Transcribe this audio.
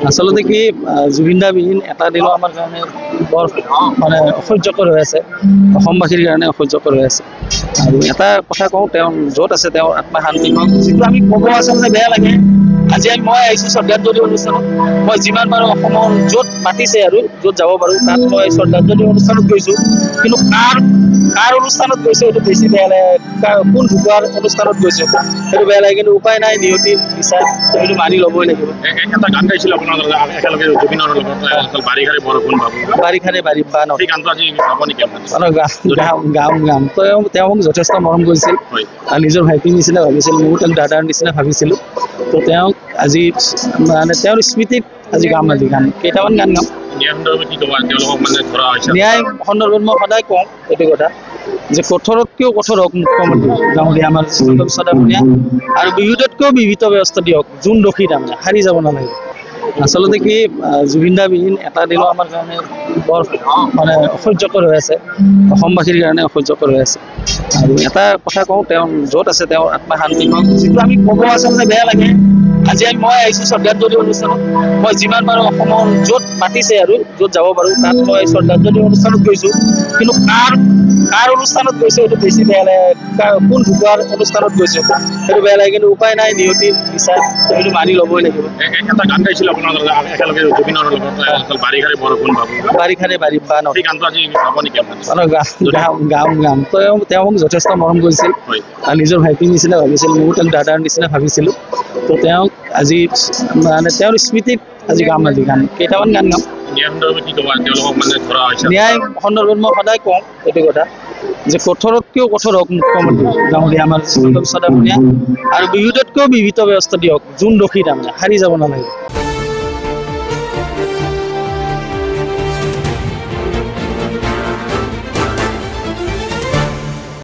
আচলতে কি জুবিনদা বিহীন এটা দিনো আমাৰ কাৰণে বৰ মানে অসহ্যকৰ হৈ আছে, অসমবাসীৰ কাৰণে অসহ্যকৰ হৈ আছে। আৰু এটা কথা কওঁ, তেওঁ য'ত আছে তেওঁৰ আত্মা শান্তি হওক। যিটো আমি ক'ব আচলতে বেয়া লাগে, আজি মই আহিছোঁ শ্ৰদ্ধাঞ্জলি অনুষ্ঠানত। মই যিমান পাৰোঁ অসমৰ য'ত মাতিছে আৰু য'ত যাব পাৰোঁ তাত মই শ্ৰদ্ধাঞ্জলি অনুষ্ঠানত গৈছোঁ। কিন্তু কাৰ অনুষ্ঠানত গৈছে সেইটো বেছি বেয়া লাগে, কোন ঢুকুৱাৰ অনুষ্ঠানত গৈছে সেইটো বেয়া লাগে। কিন্তু উপায় নাই, নিয়তিৰ বিচাৰ সেইটো মানি ল'বই লাগিব। এটা গান গাইছিল আপোনাৰ একেলগে জুবিনৰ লগত, বাৰিষাৰে বৰষুণ বাবু, বাৰিষাৰে বান। সেই গানটো আজি গাব নেকি? গাম তেওঁ মোক যথেষ্ট মৰম কৰিছিল, নিজৰ ভাইটিৰ নিচিনা ভাবিছিল, ময়ো তেওঁক দাদাৰ নিচিনা ভাবিছিলোঁ। তো তেওঁক আজি মানে তেওঁৰ স্মৃতিত আজি গাম, আজি গান কেইটামান গান গাম। ন্যায় সন্দৰ্ভত মই সদায় কওঁ এইটো কথা যে কঠোৰতকৈও কঠোৰ হওক মুখ্যমন্ত্ৰী ডাঙৰীয়া আমাৰ সদাপুনীয়া, আৰু বিভূততকৈও বিহিত ব্যৱস্থা দিয়ক যোন দোষী তাৰমানে হাৰি যাব নালাগে। আচলতে কি জুবিনদা বিহীন এটা দিনো আমাৰ কাৰণে বৰ মানে অসহ্যকৰ হৈ আছে, অসমবাসীৰ কাৰণে অসহ্যকৰ হৈ আছে। আৰু এটা কথা কওঁ, তেওঁ য'ত আছে তেওঁৰ আত্মা শান্তি হওক। যিটো আমি ক'ব আচলতে বেয়া লাগে, আজি মই আহিছোঁ শ্ৰদ্ধাঞ্জলি অনুষ্ঠানত। মই যিমান পাৰোঁ অসমৰ য'ত মাতিছে আৰু য'ত যাব পাৰোঁ তাত মই শ্ৰদ্ধাঞ্জলি অনুষ্ঠানত গৈছোঁ। কিন্তু কাৰ অনুষ্ঠানত গৈছে সেইটো বেছি বেয়া লাগে, কোন ঢুকুৱাৰ অনুষ্ঠানত গৈছে সেইটো বেয়া লাগে। কিন্তু উপায় নাই, নিয়তিৰ বিচাৰ সেইটো মানি ল'বই লাগিব। এটা গান গাইছিল আপোনাৰ একেলগে জুবিনৰ লগত, বাৰিষাৰে বৰষুণ বাবু, বাৰিষাৰে বান। সেই গানটো আজি গাব নেকি? গাম তেওঁ মোক যথেষ্ট মৰম কৰিছিল, নিজৰ ভাইটিৰ নিচিনা ভাবিছিল, ময়ো তেওঁক দাদাৰ নিচিনা ভাবিছিলোঁ। তো তেওঁক আজি মানে তেওঁৰ স্মৃতিত আজি গাম, আজি গান কেইটামান গান গাম। ন্যায় সন্দৰ্ভত মই সদায় কওঁ এইটো কথা যে কঠোৰতকৈও কঠোৰ হওক মুখ্যমন্ত্ৰী ডাঙৰীয়া আমাৰ সদাপুনীয়া, আৰু বিভূততকৈও বিহিত ব্যৱস্থা দিয়ক যোন দোষী তাৰমানে হাৰি যাব নালাগে।